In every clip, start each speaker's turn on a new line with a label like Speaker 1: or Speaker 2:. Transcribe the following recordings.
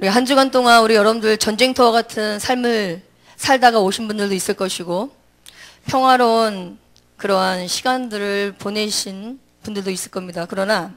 Speaker 1: 우리 한 주간 동안 우리 여러분들 전쟁터와 같은 삶을 살다가 오신 분들도 있을 것이고 평화로운 그러한 시간들을 보내신 분들도 있을 겁니다. 그러나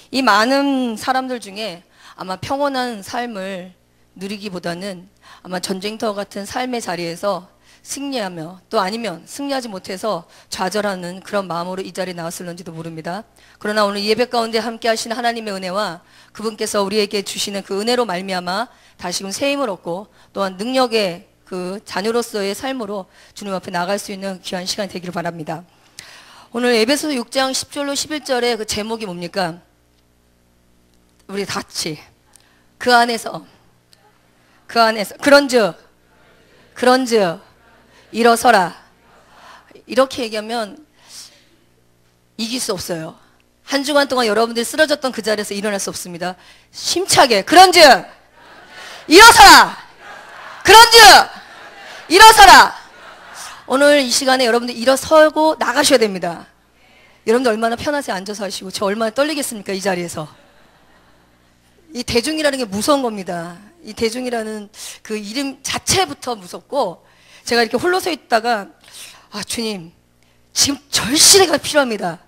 Speaker 1: 이 많은 사람들 중에 아마 평온한 삶을 누리기보다는 아마 전쟁터 같은 삶의 자리에서 승리하며 또 아니면 승리하지 못해서 좌절하는 그런 마음으로 이 자리에 나왔을런지도 모릅니다. 그러나 오늘 예배 가운데 함께 하시는 하나님의 은혜와 그분께서 우리에게 주시는 그 은혜로 말미암아 다시금 새 힘을 얻고 또한 능력의 그 자녀로서의 삶으로 주님 앞에 나갈 수 있는 귀한 시간이 되기를 바랍니다. 오늘 에베소서 6장 10절로 11절의 그 제목이 뭡니까? 우리 다 같이 그 안에서 그런즉 일어서라. 이렇게 얘기하면 이길 수 없어요. 한 주간 동안 여러분들이 쓰러졌던 그 자리에서 일어날 수 없습니다. 힘차게 그런즉 일어서라. 그런즉 일어서라. 오늘 이 시간에 여러분들 일어서고 나가셔야 됩니다. 여러분들 얼마나 편하세요? 앉아서 하시고. 저 얼마나 떨리겠습니까? 이 자리에서. 이 대중이라는 게 무서운 겁니다. 이 대중이라는 그 이름 자체부터 무섭고, 제가 이렇게 홀로 서 있다가 주님 지금 절실히가 필요합니다.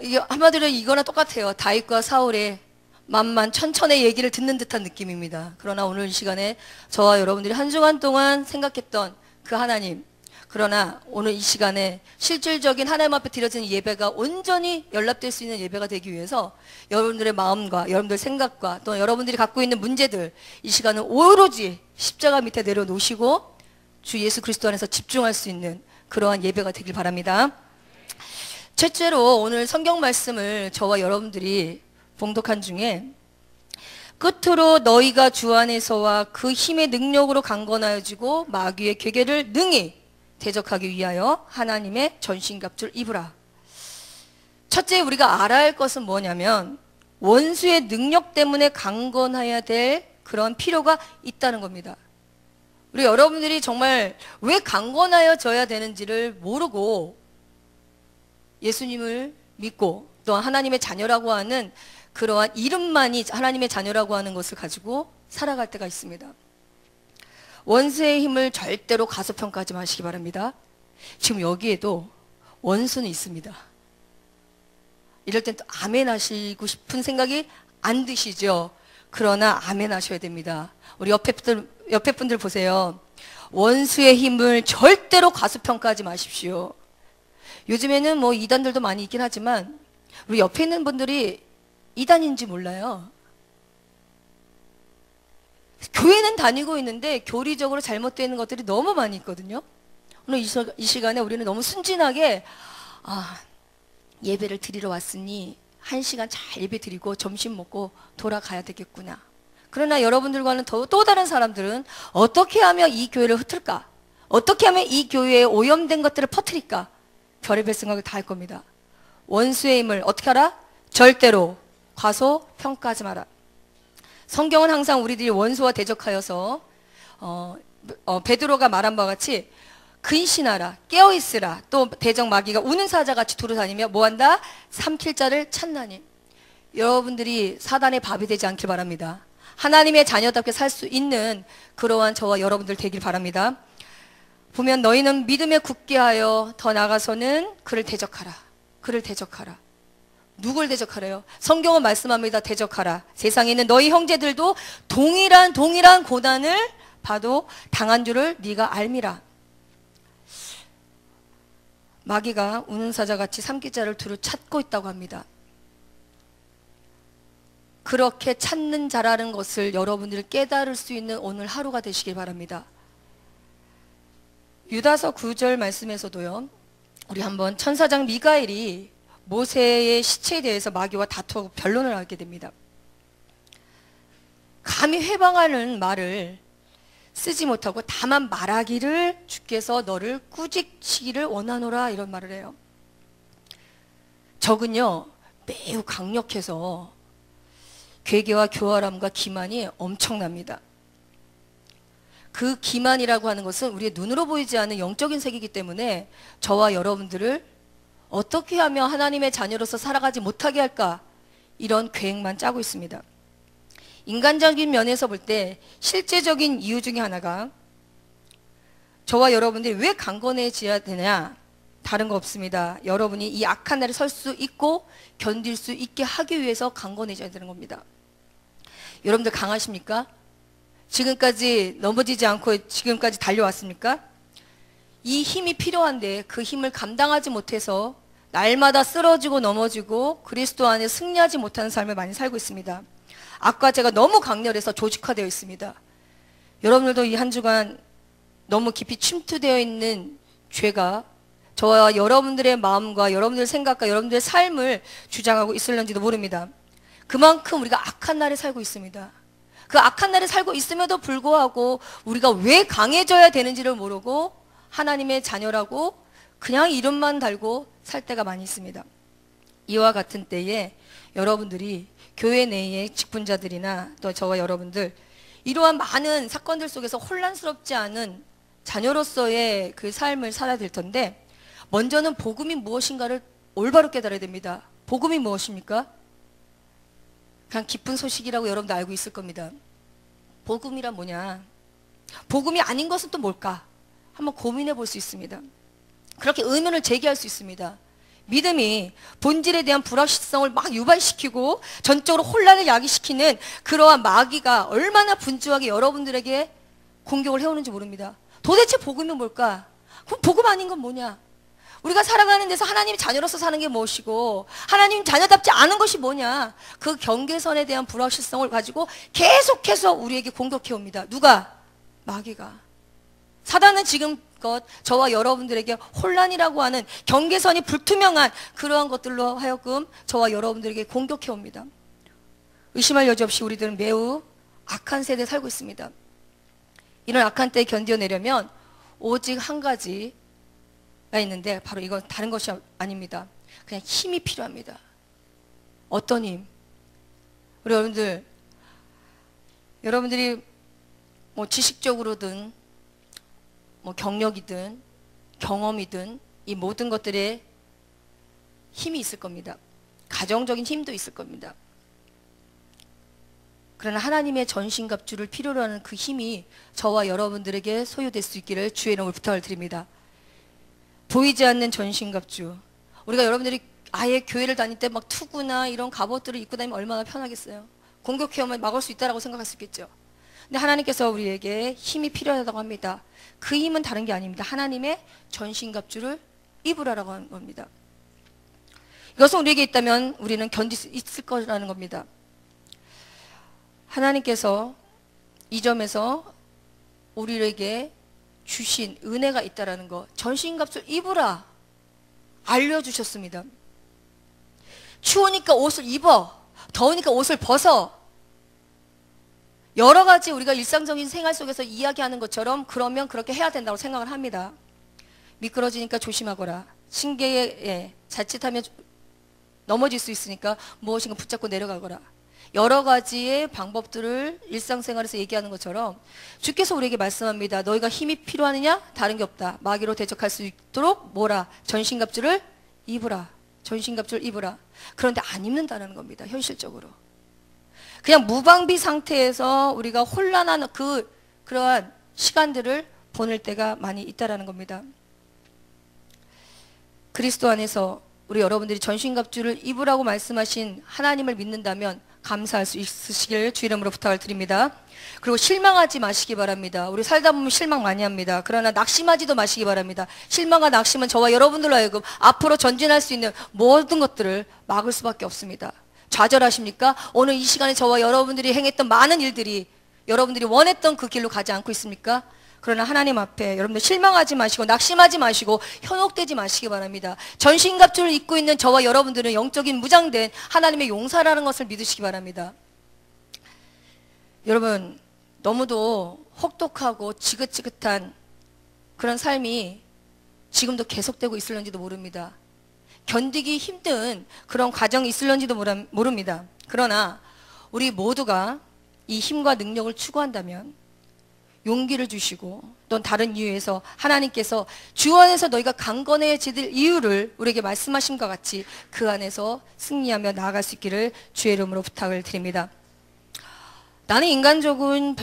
Speaker 1: 이게 한마디로 이거나 똑같아요. 다윗과 사울의 만만 천천의 얘기를 듣는 듯한 느낌입니다. 그러나 오늘 이 시간에 저와 여러분들이 한 주간 동안 생각했던 그 하나님, 그러나 오늘 이 시간에 실질적인 하나님 앞에 드려지는 예배가 온전히 연락될 수 있는 예배가 되기 위해서 여러분들의 마음과 여러분들의 생각과 또 여러분들이 갖고 있는 문제들, 이 시간은 오로지 십자가 밑에 내려놓으시고 주 예수 그리스도 안에서 집중할 수 있는 그러한 예배가 되길 바랍니다. 첫째로 오늘 성경 말씀을 저와 여러분들이 봉독한 중에 끝으로 너희가 주 안에서와 그 힘의 능력으로 강건하여지고 마귀의 괴계를 능히 대적하기 위하여 하나님의 전신갑주를 입으라. 첫째 우리가 알아야 할 것은 뭐냐면 원수의 능력 때문에 강건해야 될 그런 필요가 있다는 겁니다. 우리 여러분들이 정말 왜 강건하여져야 되는지를 모르고 예수님을 믿고 또 하나님의 자녀라고 하는 그러한 이름만이 하나님의 자녀라고 하는 것을 가지고 살아갈 때가 있습니다. 원수의 힘을 절대로 가소평가하지 마시기 바랍니다. 지금 여기에도 원수는 있습니다. 이럴 땐 또 아멘 하시고 싶은 생각이 안 드시죠? 그러나 아멘 하셔야 됩니다. 우리 옆에 분들 보세요. 원수의 힘을 절대로 가소평가하지 마십시오. 요즘에는 뭐 이단들도 많이 있긴 하지만 우리 옆에 있는 분들이 이단인지 몰라요. 교회는 다니고 있는데 교리적으로 잘못되어 있는 것들이 너무 많이 있거든요. 오늘 이 시간에 우리는 너무 순진하게 예배를 드리러 왔으니 1시간 잘 예배 드리고 점심 먹고 돌아가야 되겠구나. 그러나 여러분들과는 또 다른 사람들은 어떻게 하면 이 교회를 흩을까? 어떻게 하면 이 교회에 오염된 것들을 퍼뜨릴까? 별의별 생각을 다 할 겁니다. 원수의 힘을 어떻게 하라? 절대로 과소평가하지 마라. 성경은 항상 우리들이 원수와 대적하여서 베드로가 말한 바와 같이 근신하라, 깨어있으라, 또 대적 마귀가 우는 사자같이 두루다니며 뭐한다? 삼킬 자를 찾나니. 여러분들이 사단의 밥이 되지 않길 바랍니다. 하나님의 자녀답게 살 수 있는 그러한 저와 여러분들 되길 바랍니다. 보면 너희는 믿음에 굳게 하여 더 나아가서는 그를 대적하라. 그를 대적하라. 누굴 대적하래요? 성경은 말씀합니다. 대적하라. 세상에 있는 너희 형제들도 동일한 고난을 봐도 당한 줄을 네가 알미라. 마귀가 우는 사자같이 삼킬 자를 두루 찾고 있다고 합니다. 그렇게 찾는 자라는 것을 여러분들이 깨달을 수 있는 오늘 하루가 되시길 바랍니다. 유다서 9절 말씀에서도요, 우리 한번 천사장 미가엘이 모세의 시체에 대해서 마귀와 다투고 변론을 하게 됩니다. 감히 회방하는 말을 쓰지 못하고 다만 말하기를 주께서 너를 꾸짖시기를 원하노라, 이런 말을 해요. 적은요 매우 강력해서 괴계와 교활함과 기만이 엄청납니다. 그 기만이라고 하는 것은 우리의 눈으로 보이지 않는 영적인 세계이기 때문에 저와 여러분들을 어떻게 하면 하나님의 자녀로서 살아가지 못하게 할까, 이런 계획만 짜고 있습니다. 인간적인 면에서 볼 때 실제적인 이유 중에 하나가 저와 여러분들이 왜 강건해져야 되냐? 다른 거 없습니다. 여러분이 이 악한 날에 설 수 있고 견딜 수 있게 하기 위해서 강건해져야 되는 겁니다. 여러분들 강하십니까? 지금까지 넘어지지 않고 지금까지 달려왔습니까? 이 힘이 필요한데 그 힘을 감당하지 못해서 날마다 쓰러지고 넘어지고 그리스도 안에 승리하지 못하는 삶을 많이 살고 있습니다. 악과 죄가 너무 강렬해서 조직화되어 있습니다. 여러분들도 이 한 주간 너무 깊이 침투되어 있는 죄가 저와 여러분들의 마음과 여러분들의 생각과 여러분들의 삶을 주장하고 있을는지도 모릅니다. 그만큼 우리가 악한 날에 살고 있습니다. 그 악한 날에 살고 있음에도 불구하고 우리가 왜 강해져야 되는지를 모르고 하나님의 자녀라고 그냥 이름만 달고 살 때가 많이 있습니다. 이와 같은 때에 여러분들이 교회 내의 직분자들이나 또 저와 여러분들 이러한 많은 사건들 속에서 혼란스럽지 않은 자녀로서의 그 삶을 살아야 될 텐데 먼저는 복음이 무엇인가를 올바로 깨달아야 됩니다. 복음이 무엇입니까? 그냥 기쁜 소식이라고 여러분도 알고 있을 겁니다. 복음이란 뭐냐? 복음이 아닌 것은 또 뭘까? 한번 고민해 볼 수 있습니다. 그렇게 의문을 제기할 수 있습니다. 믿음이 본질에 대한 불확실성을 막 유발시키고 전적으로 혼란을 야기시키는 그러한 마귀가 얼마나 분주하게 여러분들에게 공격을 해오는지 모릅니다. 도대체 복음이 뭘까? 그럼 복음 아닌 건 뭐냐? 우리가 살아가는 데서 하나님 자녀로서 사는 게 무엇이고 하나님 자녀답지 않은 것이 뭐냐? 그 경계선에 대한 불확실성을 가지고 계속해서 우리에게 공격해 옵니다. 누가? 마귀가. 사단은 지금껏 저와 여러분들에게 혼란이라고 하는 경계선이 불투명한 그러한 것들로 하여금 저와 여러분들에게 공격해 옵니다. 의심할 여지 없이 우리들은 매우 악한 세대에 살고 있습니다. 이런 악한 때에 견뎌내려면 오직 한 가지가 있는데 바로 이건 다른 것이 아닙니다. 그냥 힘이 필요합니다. 어떤 힘? 우리 여러분들이 뭐 지식적으로든 뭐 경력이든 경험이든 이 모든 것들에 힘이 있을 겁니다. 가정적인 힘도 있을 겁니다. 그러나 하나님의 전신갑주를 필요로 하는 그 힘이 저와 여러분들에게 소유될 수 있기를 주의 이름으로 부탁을 드립니다. 보이지 않는 전신갑주. 우리가 여러분들이 아예 교회를 다닐 때 막 투구나 이런 갑옷들을 입고 다니면 얼마나 편하겠어요. 공격해오면 막을 수 있다라고 생각할 수 있겠죠. 근데 하나님께서 우리에게 힘이 필요하다고 합니다. 그 힘은 다른 게 아닙니다. 하나님의 전신갑주를 입으라라고 하는 겁니다. 이것은 우리에게 있다면 우리는 견딜 수 있을 거라는 겁니다. 하나님께서 이 점에서 우리에게 주신 은혜가 있다라는 거, 전신갑주를 입으라 알려주셨습니다. 추우니까 옷을 입어, 더우니까 옷을 벗어. 여러 가지 우리가 일상적인 생활 속에서 이야기하는 것처럼 그러면 그렇게 해야 된다고 생각을 합니다. 미끄러지니까 조심하거라. 신계에 자칫하면 넘어질 수 있으니까 무엇인가 붙잡고 내려가거라. 여러 가지의 방법들을 일상생활에서 얘기하는 것처럼 주께서 우리에게 말씀합니다. 너희가 힘이 필요하느냐? 다른 게 없다. 마귀로 대적할 수 있도록 뭐라? 전신갑주를 입으라. 전신갑주를 입으라. 그런데 안 입는다는 겁니다. 현실적으로. 그냥 무방비 상태에서 우리가 혼란한 그러한 시간들을 보낼 때가 많이 있다라는 겁니다. 그리스도 안에서 우리 여러분들이 전신갑주를 입으라고 말씀하신 하나님을 믿는다면 감사할 수 있으시길 주 이름으로 부탁을 드립니다. 그리고 실망하지 마시기 바랍니다. 우리 살다 보면 실망 많이 합니다. 그러나 낙심하지도 마시기 바랍니다. 실망과 낙심은 저와 여러분들로 하여금 앞으로 전진할 수 있는 모든 것들을 막을 수밖에 없습니다. 좌절하십니까? 오늘 이 시간에 저와 여러분들이 행했던 많은 일들이 여러분들이 원했던 그 길로 가지 않고 있습니까? 그러나 하나님 앞에 여러분들 실망하지 마시고 낙심하지 마시고 현혹되지 마시기 바랍니다. 전신갑주를 입고 있는 저와 여러분들은 영적인 무장된 하나님의 용사라는 것을 믿으시기 바랍니다. 여러분, 너무도 혹독하고 지긋지긋한 그런 삶이 지금도 계속되고 있을는지도 모릅니다. 견디기 힘든 그런 과정이 있을는지도 모릅니다. 그러나 우리 모두가 이 힘과 능력을 추구한다면 용기를 주시고 또는 다른 이유에서 하나님께서 주 안에서 너희가 강건해질 이유를 우리에게 말씀하신 것 같이 그 안에서 승리하며 나아갈 수 있기를 주의 이름으로 부탁을 드립니다. 나는 인간적인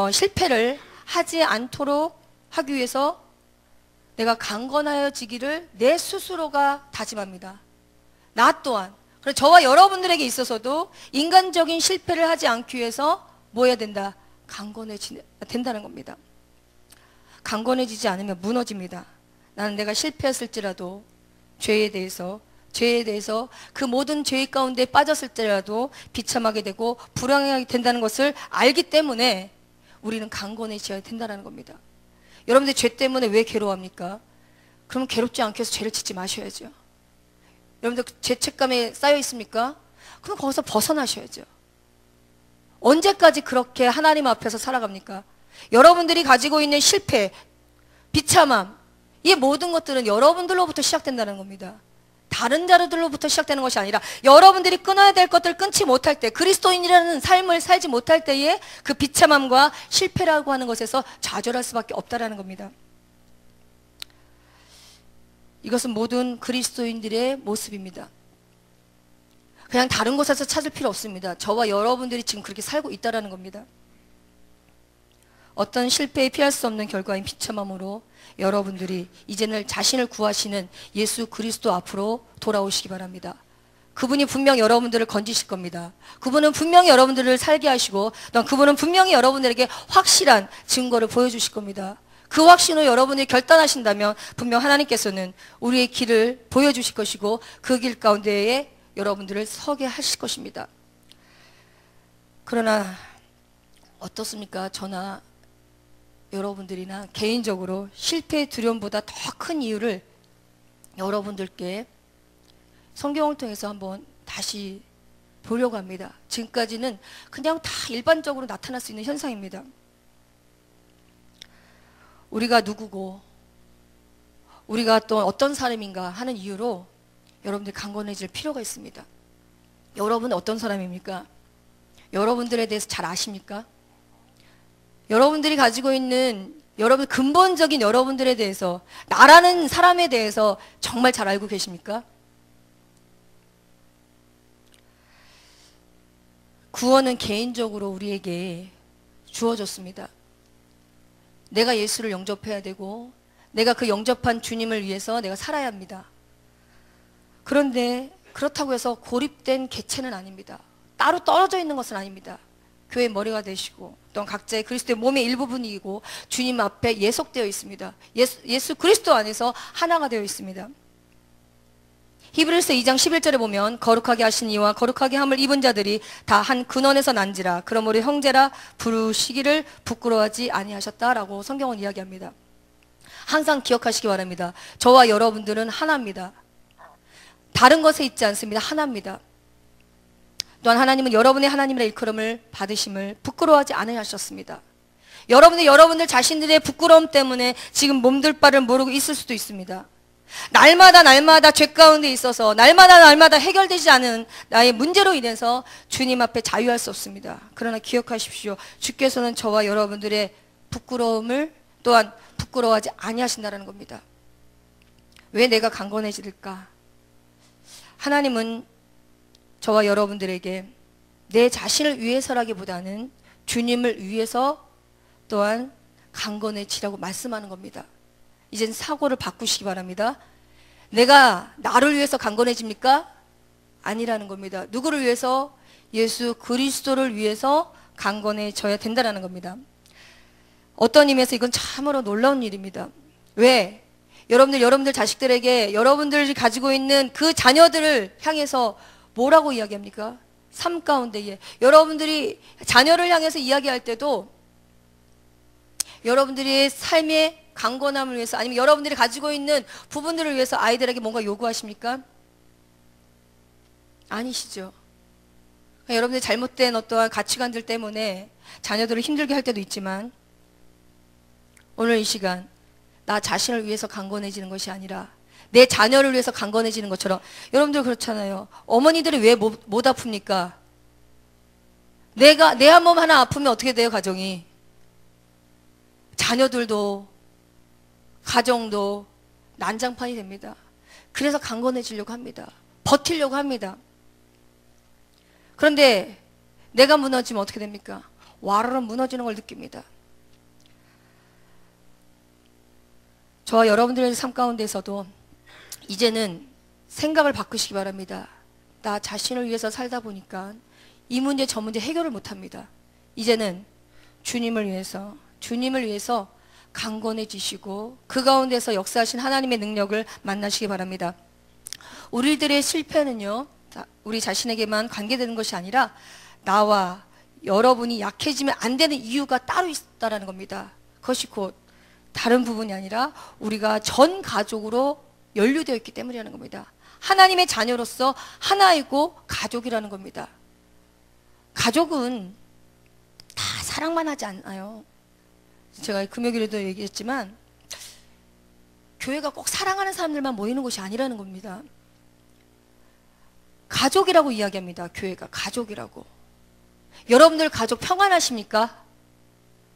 Speaker 1: 실패를 하지 않도록 하기 위해서 내가 강건하여지기를 내 스스로가 다짐합니다. 나 또한. 그래서 저와 여러분들에게 있어서도 인간적인 실패를 하지 않기 위해서 뭐 해야 된다? 강건해져야 된다는 겁니다. 강건해지지 않으면 무너집니다. 나는 내가 실패했을지라도 죄에 대해서 그 모든 죄 가운데 빠졌을지라도 비참하게 되고 불행하게 된다는 것을 알기 때문에 우리는 강건해져야 된다는 겁니다. 여러분들 죄 때문에 왜 괴로워합니까? 그러면 괴롭지 않게 해서 죄를 짓지 마셔야죠. 여러분들 죄책감에 쌓여 있습니까? 그럼 거기서 벗어나셔야죠. 언제까지 그렇게 하나님 앞에서 살아갑니까? 여러분들이 가지고 있는 실패, 비참함, 이 모든 것들은 여러분들로부터 시작된다는 겁니다. 다른 자들로부터 시작되는 것이 아니라 여러분들이 끊어야 될 것들을 끊지 못할 때, 그리스도인이라는 삶을 살지 못할 때에 그 비참함과 실패라고 하는 것에서 좌절할 수밖에 없다는 겁니다. 이것은 모든 그리스도인들의 모습입니다. 그냥 다른 곳에서 찾을 필요 없습니다. 저와 여러분들이 지금 그렇게 살고 있다는 겁니다. 어떤 실패에 피할 수 없는 결과인 비참함으로 여러분들이 이제는 자신을 구하시는 예수 그리스도 앞으로 돌아오시기 바랍니다. 그분이 분명 여러분들을 건지실 겁니다. 그분은 분명히 여러분들을 살게 하시고 또 그분은 분명히 여러분들에게 확실한 증거를 보여주실 겁니다. 그 확신으로 여러분이 결단하신다면 분명 하나님께서는 우리의 길을 보여주실 것이고 그 길 가운데에 여러분들을 서게 하실 것입니다. 그러나 어떻습니까? 저나 여러분들이나 개인적으로 실패의 두려움보다 더 큰 이유를 여러분들께 성경을 통해서 한번 다시 보려고 합니다. 지금까지는 그냥 다 일반적으로 나타날 수 있는 현상입니다. 우리가 누구고 우리가 또 어떤 사람인가 하는 이유로 여러분들이 강건해질 필요가 있습니다. 여러분은 어떤 사람입니까? 여러분들에 대해서 잘 아십니까? 여러분들이 가지고 있는 여러분 근본적인 여러분들에 대해서, 나라는 사람에 대해서 정말 잘 알고 계십니까? 구원은 개인적으로 우리에게 주어졌습니다. 내가 예수를 영접해야 되고 내가 그 영접한 주님을 위해서 내가 살아야 합니다. 그런데 그렇다고 해서 고립된 개체는 아닙니다. 따로 떨어져 있는 것은 아닙니다. 교회의 머리가 되시고 또한 각자의 그리스도의 몸의 일부분이고 주님 앞에 예속되어 있습니다. 예수 그리스도 안에서 하나가 되어 있습니다. 히브리서 2장 11절에 보면 거룩하게 하신 이와 거룩하게 함을 입은 자들이 다 한 근원에서 난지라 그러므로 형제라 부르시기를 부끄러워하지 아니하셨다라고 성경은 이야기합니다. 항상 기억하시기 바랍니다. 저와 여러분들은 하나입니다. 다른 것에 있지 않습니다. 하나입니다. 또한 하나님은 여러분의 하나님이라 일컬음을 받으심을 부끄러워하지 않으셨습니다. 여러분들 자신들의 부끄러움 때문에 지금 몸둘 바를 모르고 있을 수도 있습니다. 날마다 죄 가운데 있어서 날마다 해결되지 않은 나의 문제로 인해서 주님 앞에 자유할 수 없습니다. 그러나 기억하십시오. 주께서는 저와 여러분들의 부끄러움을 또한 부끄러워하지 아니하신다는 겁니다. 왜 내가 강건해질까? 하나님은 저와 여러분들에게 내 자신을 위해서라기보다는 주님을 위해서 또한 강건해지라고 말씀하는 겁니다. 이젠 사고를 바꾸시기 바랍니다. 내가 나를 위해서 강건해집니까? 아니라는 겁니다. 누구를 위해서? 예수 그리스도를 위해서 강건해져야 된다는 겁니다. 어떤 의미에서 이건 참으로 놀라운 일입니다. 왜? 여러분들 자식들에게 여러분들이 가지고 있는 그 자녀들을 향해서 뭐라고 이야기합니까? 삶 가운데에 여러분들이 자녀를 향해서 이야기할 때도 여러분들의 삶의 강건함을 위해서 아니면 여러분들이 가지고 있는 부분들을 위해서 아이들에게 뭔가 요구하십니까? 아니시죠. 여러분들이 잘못된 어떠한 가치관들 때문에 자녀들을 힘들게 할 때도 있지만 오늘 이 시간 나 자신을 위해서 강건해지는 것이 아니라 내 자녀를 위해서 강건해지는 것처럼 여러분들 그렇잖아요. 어머니들이 왜 못 아픕니까? 내 한 몸 하나 아프면 어떻게 돼요, 가정이? 자녀들도 가정도 난장판이 됩니다. 그래서 강건해지려고 합니다. 버티려고 합니다. 그런데 내가 무너지면 어떻게 됩니까? 와르르 무너지는 걸 느낍니다. 저와 여러분들의 삶 가운데서도 이제는 생각을 바꾸시기 바랍니다. 나 자신을 위해서 살다 보니까 이 문제 저 문제 해결을 못합니다. 이제는 주님을 위해서 강건해지시고 그 가운데서 역사하신 하나님의 능력을 만나시기 바랍니다. 우리들의 실패는요, 우리 자신에게만 관계되는 것이 아니라 나와 여러분이 약해지면 안 되는 이유가 따로 있다라는 겁니다. 그것이 곧 다른 부분이 아니라 우리가 전 가족으로 연루되어 있기 때문이라는 겁니다. 하나님의 자녀로서 하나이고 가족이라는 겁니다. 가족은 다 사랑만 하지 않아요. 제가 금요일에도 얘기했지만 교회가 꼭 사랑하는 사람들만 모이는 곳이 아니라는 겁니다. 가족이라고 이야기합니다. 교회가 가족이라고. 여러분들 가족 평안하십니까?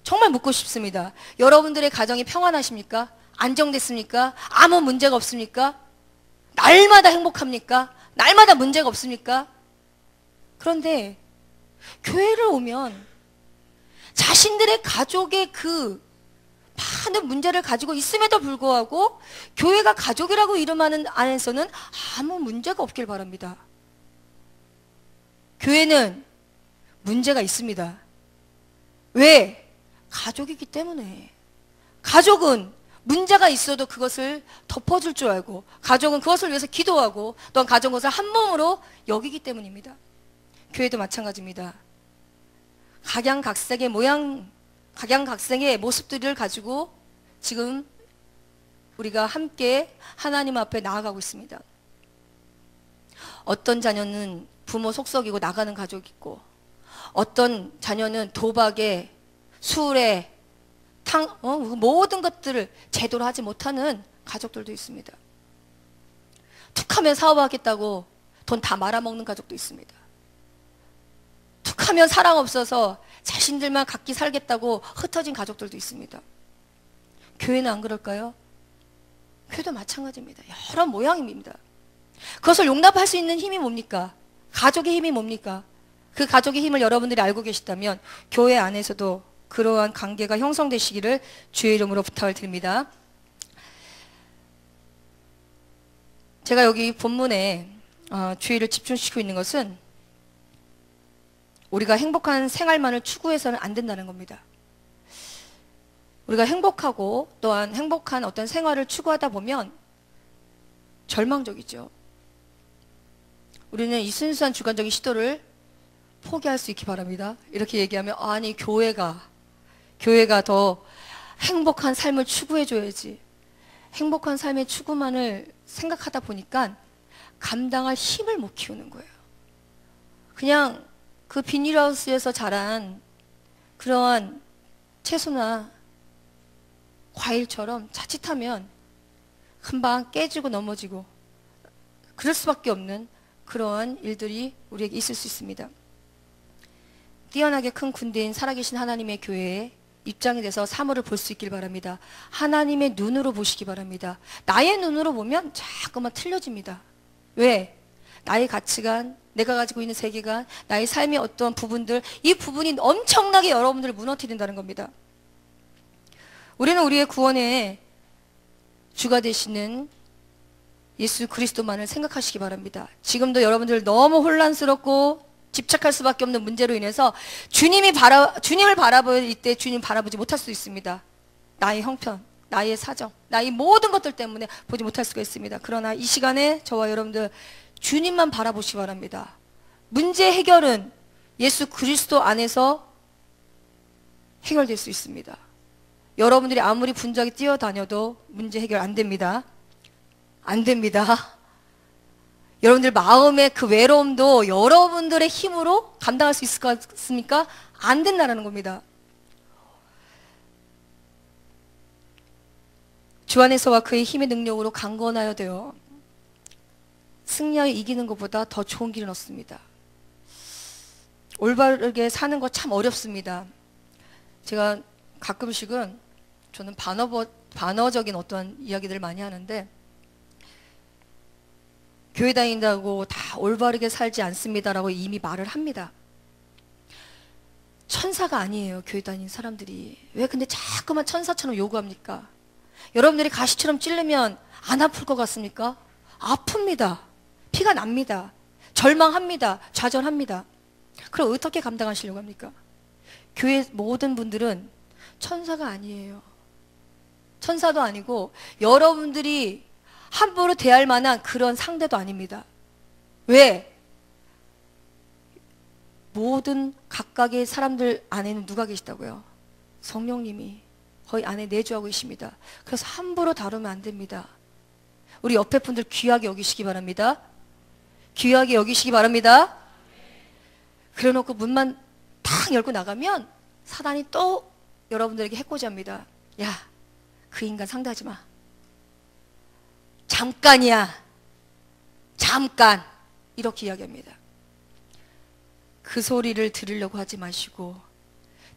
Speaker 1: 정말 묻고 싶습니다. 여러분들의 가정이 평안하십니까? 안정됐습니까? 아무 문제가 없습니까? 날마다 행복합니까? 날마다 문제가 없습니까? 그런데 교회를 오면 자신들의 가족의 그 많은 문제를 가지고 있음에도 불구하고 교회가 가족이라고 이름하는 안에서는 아무 문제가 없길 바랍니다. 교회는 문제가 있습니다. 왜? 가족이기 때문에. 가족은 문제가 있어도 그것을 덮어줄 줄 알고, 가족은 그것을 위해서 기도하고, 또한 가족은 그것을 한 몸으로 여기기 때문입니다. 교회도 마찬가지입니다. 각양각색의 모습들을 가지고 지금 우리가 함께 하나님 앞에 나아가고 있습니다. 어떤 자녀는 부모 속썩이고 나가는 가족이 있고, 어떤 자녀는 도박에, 술에, 모든 것들을 제대로 하지 못하는 가족들도 있습니다. 툭하면 사업하겠다고 돈 다 말아먹는 가족도 있습니다. 툭하면 사랑 없어서 자신들만 각기 살겠다고 흩어진 가족들도 있습니다. 교회는 안 그럴까요? 교회도 마찬가지입니다. 여러 모양입니다. 그것을 용납할 수 있는 힘이 뭡니까? 가족의 힘이 뭡니까? 그 가족의 힘을 여러분들이 알고 계시다면 교회 안에서도 그러한 관계가 형성되시기를 주의 이름으로 부탁을 드립니다. 제가 여기 본문에 주의를 집중시키고 있는 것은 우리가 행복한 생활만을 추구해서는 안 된다는 겁니다. 우리가 행복하고 또한 행복한 어떤 생활을 추구하다 보면 절망적이죠. 우리는 이 순수한 주관적인 시도를 포기할 수 있기 바랍니다. 이렇게 얘기하면 아니 교회가 더 행복한 삶을 추구해줘야지. 행복한 삶의 추구만을 생각하다 보니까 감당할 힘을 못 키우는 거예요. 그냥 그 비닐하우스에서 자란 그러한 채소나 과일처럼 자칫하면 금방 깨지고 넘어지고 그럴 수밖에 없는 그러한 일들이 우리에게 있을 수 있습니다. 뛰어나게 큰 군대인 살아계신 하나님의 교회에 입장이 돼서 사물을 볼 수 있길 바랍니다. 하나님의 눈으로 보시기 바랍니다. 나의 눈으로 보면 자꾸만 틀려집니다. 왜? 나의 가치관, 내가 가지고 있는 세계관, 나의 삶의 어떤 부분들, 이 부분이 엄청나게 여러분들을 무너뜨린다는 겁니다. 우리는 우리의 구원의 주가 되시는 예수 그리스도만을 생각하시기 바랍니다. 지금도 여러분들 너무 혼란스럽고 집착할 수밖에 없는 문제로 인해서 주님을 바라볼 때 주님 바라보지 못할 수 있습니다. 나의 형편, 나의 사정, 나의 모든 것들 때문에 보지 못할 수가 있습니다. 그러나 이 시간에 저와 여러분들 주님만 바라보시기 바랍니다. 문제 해결은 예수 그리스도 안에서 해결될 수 있습니다. 여러분들이 아무리 분주하게 뛰어다녀도 문제 해결 안 됩니다. 안 됩니다. 여러분들 마음의 그 외로움도 여러분들의 힘으로 감당할 수 있을 것 같습니까? 안 된다는 겁니다. 주 안에서와 그의 힘의 능력으로 강건하여 되어 승리하여 이기는 것보다 더 좋은 길은 없습니다. 올바르게 사는 거 참 어렵습니다. 제가 가끔씩은 저는 반어적인 어떤 이야기들을 많이 하는데 교회 다닌다고 다 올바르게 살지 않습니다라고 이미 말을 합니다. 천사가 아니에요, 교회 다니는 사람들이. 왜 근데 자꾸만 천사처럼 요구합니까? 여러분들이 가시처럼 찔르면 안 아플 것 같습니까? 아픕니다. 피가 납니다. 절망합니다. 좌절합니다. 그럼 어떻게 감당하시려고 합니까? 교회 모든 분들은 천사가 아니에요. 천사도 아니고 여러분들이 함부로 대할 만한 그런 상대도 아닙니다. 왜? 모든 각각의 사람들 안에는 누가 계시다고요? 성령님이 거의 안에 내주하고 계십니다. 그래서 함부로 다루면 안 됩니다. 우리 옆에 분들 귀하게 여기시기 바랍니다. 귀하게 여기시기 바랍니다. 그래놓고 문만 탁 열고 나가면 사단이 또 여러분들에게 해코지합니다. 야, 그 인간 상대하지 마. 잠깐이야. 잠깐. 이렇게 이야기합니다. 그 소리를 들으려고 하지 마시고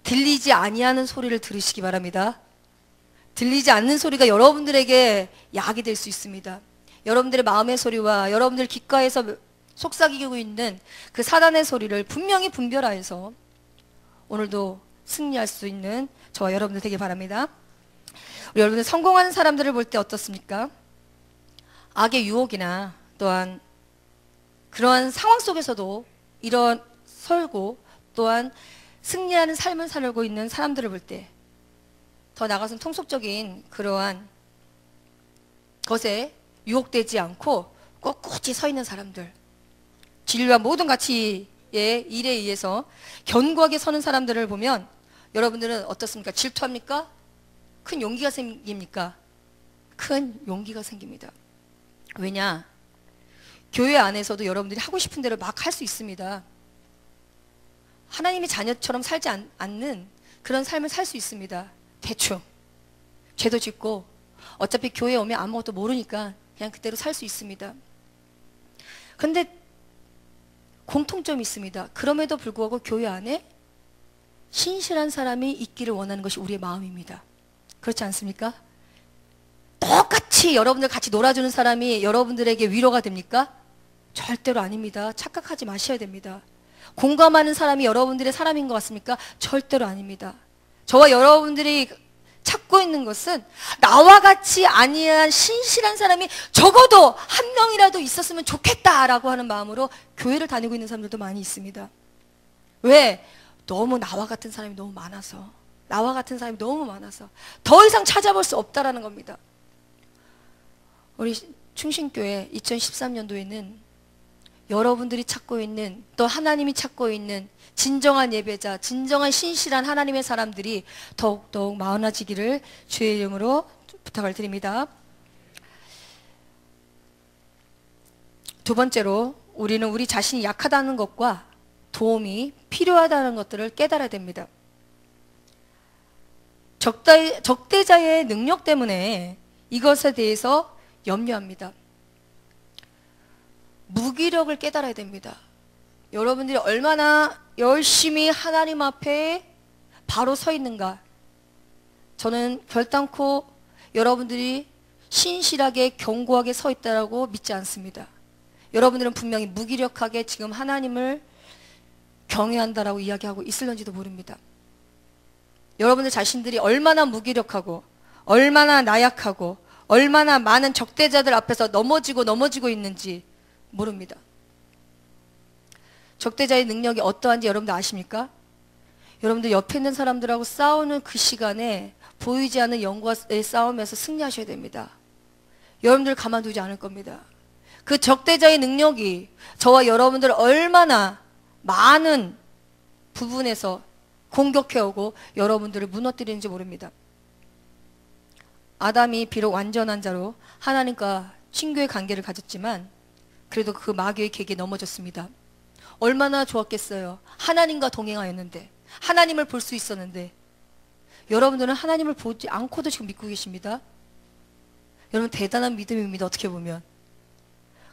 Speaker 1: 들리지 아니하는 소리를 들으시기 바랍니다. 들리지 않는 소리가 여러분들에게 약이 될 수 있습니다. 여러분들의 마음의 소리와 여러분들 귓가에서 속삭이고 있는 그 사단의 소리를 분명히 분별하여서 오늘도 승리할 수 있는 저와 여러분들 되길 바랍니다. 우리 여러분들 성공하는 사람들을 볼 때 어떻습니까? 악의 유혹이나 또한 그러한 상황 속에서도 이런 설고 또한 승리하는 삶을 살고 있는 사람들을 볼 때 더 나아가서는 통속적인 그러한 것에 유혹되지 않고 꼿꼿이 서 있는 사람들, 진리와 모든 가치의 일에 의해서 견고하게 서는 사람들을 보면 여러분들은 어떻습니까? 질투합니까? 큰 용기가 생깁니까? 큰 용기가 생깁니다. 왜냐? 교회 안에서도 여러분들이 하고 싶은 대로 막 할 수 있습니다. 하나님의 자녀처럼 살지 않는 그런 삶을 살 수 있습니다. 대충 죄도 짓고 어차피 교회에 오면 아무것도 모르니까 그냥 그대로 살 수 있습니다. 그런데 공통점이 있습니다. 그럼에도 불구하고 교회 안에 신실한 사람이 있기를 원하는 것이 우리의 마음입니다. 그렇지 않습니까? 똑같이 여러분들 같이 놀아주는 사람이 여러분들에게 위로가 됩니까? 절대로 아닙니다. 착각하지 마셔야 됩니다. 공감하는 사람이 여러분들의 사람인 것 같습니까? 절대로 아닙니다. 저와 여러분들이 찾고 있는 것은 나와 같이 아니한 신실한 사람이 적어도 한 명이라도 있었으면 좋겠다라고 하는 마음으로 교회를 다니고 있는 사람들도 많이 있습니다. 왜? 너무 나와 같은 사람이 너무 많아서, 나와 같은 사람이 너무 많아서 더 이상 찾아볼 수 없다라는 겁니다. 우리 충신교회 2013년도에는 여러분들이 찾고 있는, 또 하나님이 찾고 있는 진정한 예배자, 진정한 신실한 하나님의 사람들이 더욱더욱 많아지기를 주의 이름으로 부탁을 드립니다. 두 번째로, 우리는 우리 자신이 약하다는 것과 도움이 필요하다는 것들을 깨달아야 됩니다. 적대자의 능력 때문에 이것에 대해서 염려합니다. 무기력을 깨달아야 됩니다. 여러분들이 얼마나 열심히 하나님 앞에 바로 서 있는가. 저는 결단코 여러분들이 신실하게 견고하게 서 있다고 믿지 않습니다. 여러분들은 분명히 무기력하게 지금 하나님을 경외한다라고 이야기하고 있을런지도 모릅니다. 여러분들 자신들이 얼마나 무기력하고 얼마나 나약하고 얼마나 많은 적대자들 앞에서 넘어지고 있는지 모릅니다. 적대자의 능력이 어떠한지 여러분들 아십니까? 여러분들 옆에 있는 사람들하고 싸우는 그 시간에 보이지 않는 영과의 싸움에서 승리하셔야 됩니다. 여러분들 가만두지 않을 겁니다. 그 적대자의 능력이 저와 여러분들을 얼마나 많은 부분에서 공격해오고 여러분들을 무너뜨리는지 모릅니다. 아담이 비록 완전한 자로 하나님과 친교의 관계를 가졌지만 그래도 그 마귀의 계기에 넘어졌습니다. 얼마나 좋았겠어요. 하나님과 동행하였는데, 하나님을 볼 수 있었는데. 여러분들은 하나님을 보지 않고도 지금 믿고 계십니다. 여러분 대단한 믿음입니다. 어떻게 보면.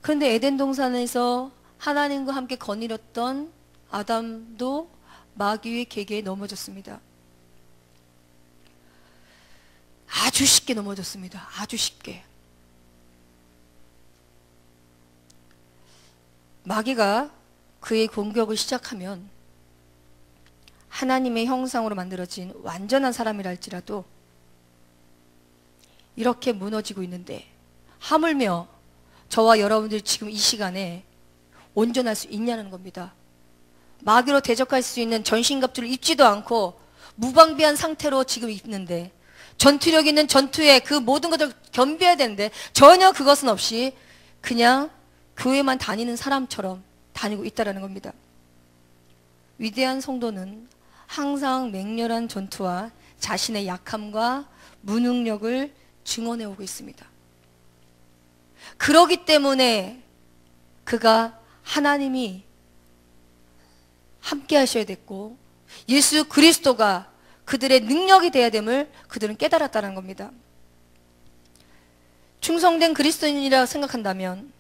Speaker 1: 그런데 에덴 동산에서 하나님과 함께 거닐었던 아담도 마귀의 계기에 넘어졌습니다. 아주 쉽게 넘어졌습니다. 아주 쉽게. 마귀가 그의 공격을 시작하면 하나님의 형상으로 만들어진 완전한 사람이라 할지라도 이렇게 무너지고 있는데 하물며 저와 여러분들이 지금 이 시간에 온전할 수 있냐는 겁니다. 마귀로 대적할 수 있는 전신갑주를 입지도 않고 무방비한 상태로 지금 있는데, 전투력 있는 전투에 그 모든 것을 겸비해야 되는데 전혀 그것은 없이 그냥 교회만 다니는 사람처럼 다니고 있다는 겁니다. 위대한 성도는 항상 맹렬한 전투와 자신의 약함과 무능력을 증언해 오고 있습니다. 그러기 때문에 그가 하나님이 함께 하셔야 됐고 예수 그리스도가 그들의 능력이 되어야 됨을 그들은 깨달았다는 겁니다. 충성된 그리스도인이라고 생각한다면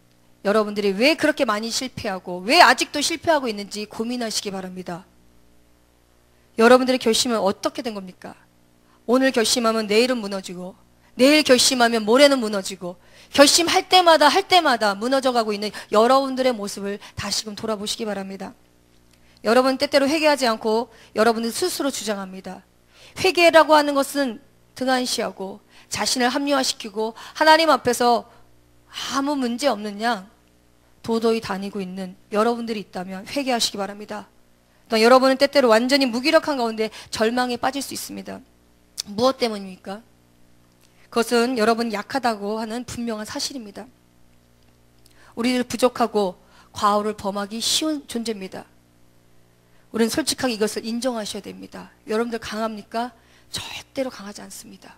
Speaker 1: 여러분들이 왜 그렇게 많이 실패하고 왜 아직도 실패하고 있는지 고민하시기 바랍니다. 여러분들의 결심은 어떻게 된 겁니까? 오늘 결심하면 내일은 무너지고 내일 결심하면 모레는 무너지고 결심할 때마다 무너져가고 있는 여러분들의 모습을 다시금 돌아보시기 바랍니다. 여러분 때때로 회개하지 않고 여러분들 스스로 주장합니다. 회개라고 하는 것은 등한시하고 자신을 합리화시키고 하나님 앞에서 아무 문제 없는 양 도도히 다니고 있는 여러분들이 있다면 회개하시기 바랍니다. 또 여러분은 때때로 완전히 무기력한 가운데 절망에 빠질 수 있습니다. 무엇 때문입니까? 그것은 여러분이 약하다고 하는 분명한 사실입니다. 우리를 부족하고 과오를 범하기 쉬운 존재입니다. 우리는 솔직하게 이것을 인정하셔야 됩니다. 여러분들 강합니까? 절대로 강하지 않습니다.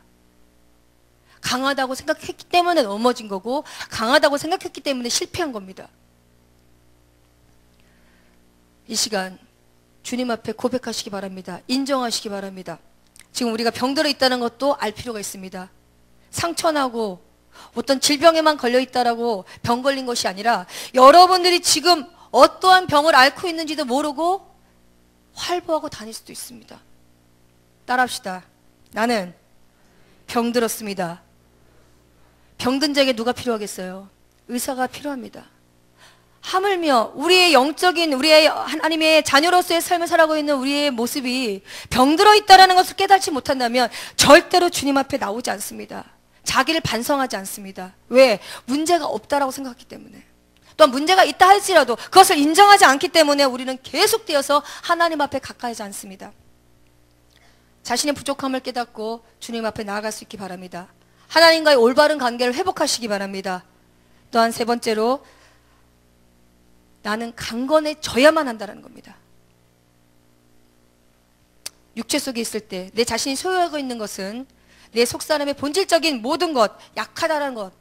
Speaker 1: 강하다고 생각했기 때문에 넘어진 거고 강하다고 생각했기 때문에 실패한 겁니다. 이 시간 주님 앞에 고백하시기 바랍니다. 인정하시기 바랍니다. 지금 우리가 병들어 있다는 것도 알 필요가 있습니다. 상처나고 어떤 질병에만 걸려있다라고 병 걸린 것이 아니라 여러분들이 지금 어떠한 병을 앓고 있는지도 모르고 활보하고 다닐 수도 있습니다. 따라합시다. 나는 병들었습니다. 병든 자에게 누가 필요하겠어요? 의사가 필요합니다. 하물며 우리의 영적인 우리의 하나님의 자녀로서의 삶을 살아가고 있는 우리의 모습이 병들어 있다는 것을 깨닫지 못한다면 절대로 주님 앞에 나오지 않습니다. 자기를 반성하지 않습니다. 왜? 문제가 없다라고 생각하기 때문에. 또한 문제가 있다 할지라도 그것을 인정하지 않기 때문에 우리는 계속되어서 하나님 앞에 가까이지 않습니다. 자신의 부족함을 깨닫고 주님 앞에 나아갈 수 있기 바랍니다. 하나님과의 올바른 관계를 회복하시기 바랍니다. 또한 세 번째로 나는 강건해져야만 한다는 겁니다. 육체 속에 있을 때 내 자신이 소유하고 있는 것은 내 속사람의 본질적인 모든 것, 약하다는 것,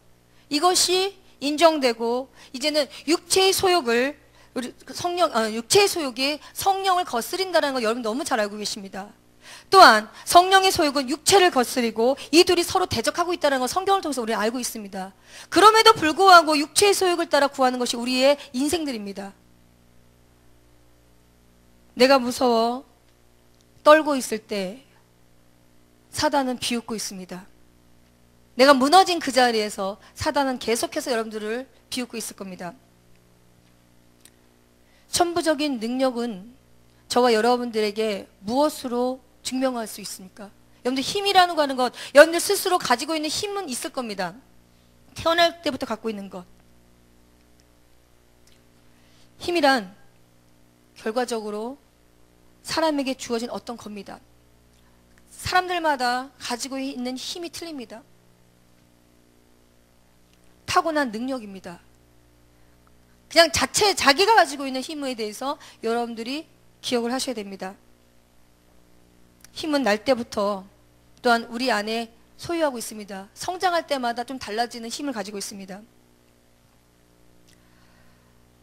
Speaker 1: 이것이 인정되고 이제는 육체의 소욕을 육체의 소욕이 성령을 거스린다는 걸 여러분 너무 잘 알고 계십니다. 또한 성령의 소욕은 육체를 거스리고 이 둘이 서로 대적하고 있다는 걸 성경을 통해서 우리는 알고 있습니다. 그럼에도 불구하고 육체의 소욕을 따라 구하는 것이 우리의 인생들입니다. 내가 무서워 떨고 있을 때 사단은 비웃고 있습니다. 내가 무너진 그 자리에서 사단은 계속해서 여러분들을 비웃고 있을 겁니다. 천부적인 능력은 저와 여러분들에게 무엇으로 증명할 수 있습니까? 여러분들 힘이라는 거 하는 것, 여러분들 스스로 가지고 있는 힘은 있을 겁니다. 태어날 때부터 갖고 있는 것. 힘이란 결과적으로 사람에게 주어진 어떤 겁니다. 사람들마다 가지고 있는 힘이 틀립니다. 타고난 능력입니다. 그냥 자기가 가지고 있는 힘에 대해서 여러분들이 기억을 하셔야 됩니다. 힘은 날 때부터 또한 우리 안에 소유하고 있습니다. 성장할 때마다 좀 달라지는 힘을 가지고 있습니다.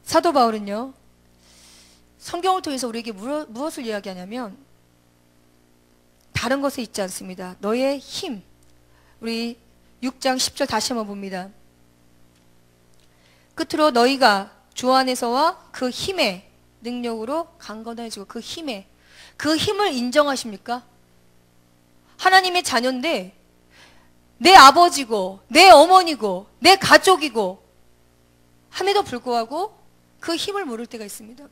Speaker 1: 사도 바울은요, 성경을 통해서 우리에게 무엇을 이야기하냐면 다른 것에 있지 않습니다. 너의 힘. 우리 6장 10절 다시 한번 봅니다. 끝으로 너희가 주 안에서와 그 힘의 능력으로 강건해지고 그 힘을 인정하십니까? 하나님의 자녀인데 내 아버지고 내 어머니고 내 가족이고 함에도 불구하고 그 힘을 모를 때가 있습니다.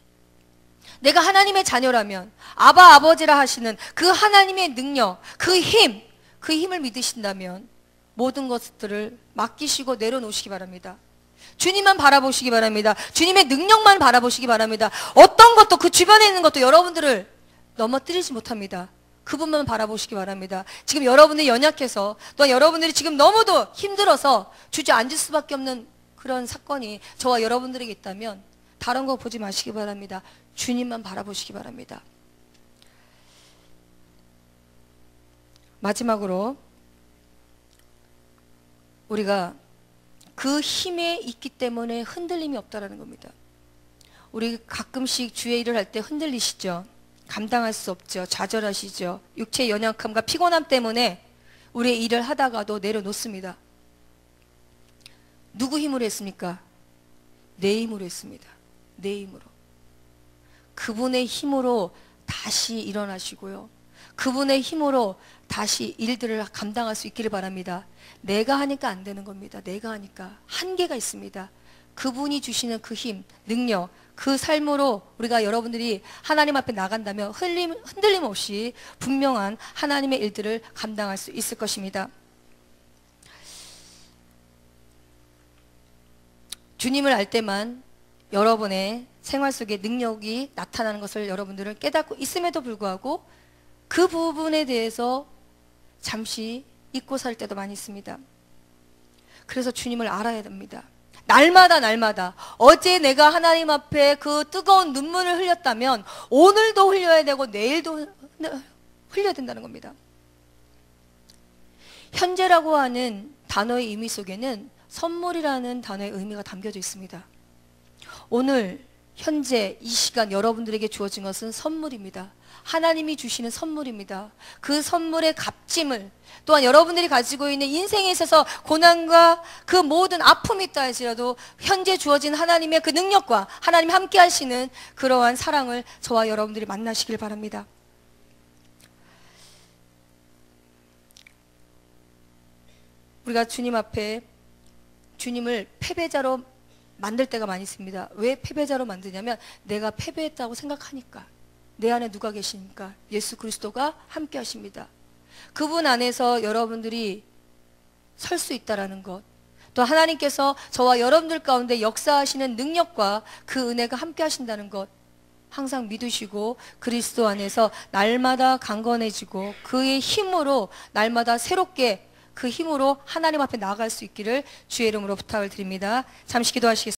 Speaker 1: 내가 하나님의 자녀라면 아바 아버지라 하시는 그 하나님의 능력, 그 힘을 믿으신다면 모든 것들을 맡기시고 내려놓으시기 바랍니다. 주님만 바라보시기 바랍니다. 주님의 능력만 바라보시기 바랍니다. 어떤 것도, 그 주변에 있는 것도 여러분들을 넘어뜨리지 못합니다. 그분만 바라보시기 바랍니다. 지금 여러분들이 연약해서, 또한 여러분들이 지금 너무도 힘들어서 주저앉을 수밖에 없는 그런 사건이 저와 여러분들에게 있다면 다른 거 보지 마시기 바랍니다. 주님만 바라보시기 바랍니다. 마지막으로 우리가 그 힘에 있기 때문에 흔들림이 없다라는 겁니다. 우리 가끔씩 주의 일을 할 때 흔들리시죠? 감당할 수 없죠. 좌절하시죠. 육체의 연약함과 피곤함 때문에 우리의 일을 하다가도 내려놓습니다. 누구 힘으로 했습니까? 내 힘으로 했습니다. 내 힘으로. 그분의 힘으로 다시 일어나시고요. 그분의 힘으로 다시 일들을 감당할 수 있기를 바랍니다. 내가 하니까 안 되는 겁니다. 내가 하니까 한계가 있습니다. 그분이 주시는 그 힘, 능력, 그 삶으로 우리가 여러분들이 하나님 앞에 나간다면 흔들림 없이 분명한 하나님의 일들을 감당할 수 있을 것입니다. 주님을 알 때만 여러분의 생활 속에 능력이 나타나는 것을 여러분들은 깨닫고 있음에도 불구하고 그 부분에 대해서 잠시 잊고 살 때도 많이 있습니다. 그래서 주님을 알아야 됩니다. 날마다 어제 내가 하나님 앞에 그 뜨거운 눈물을 흘렸다면 오늘도 흘려야 되고 내일도 흘려야 된다는 겁니다. 현재라고 하는 단어의 의미 속에는 선물이라는 단어의 의미가 담겨져 있습니다. 오늘 현재 이 시간 여러분들에게 주어진 것은 선물입니다. 하나님이 주시는 선물입니다. 그 선물의 값짐을, 또한 여러분들이 가지고 있는 인생에 있어서 고난과 그 모든 아픔이 있다 할지라도 현재 주어진 하나님의 그 능력과 하나님이 함께 하시는 그러한 사랑을 저와 여러분들이 만나시길 바랍니다. 우리가 주님 앞에 주님을 패배자로 만들 때가 많이 있습니다. 왜 패배자로 만드냐면 내가 패배했다고 생각하니까. 내 안에 누가 계십니까? 예수 그리스도가 함께 하십니다. 그분 안에서 여러분들이 설 수 있다라는 것, 또 하나님께서 저와 여러분들 가운데 역사하시는 능력과 그 은혜가 함께 하신다는 것 항상 믿으시고 그리스도 안에서 날마다 강건해지고 그의 힘으로 날마다 새롭게 그 힘으로 하나님 앞에 나아갈 수 있기를 주의 이름으로 부탁을 드립니다. 잠시 기도하시겠습니다.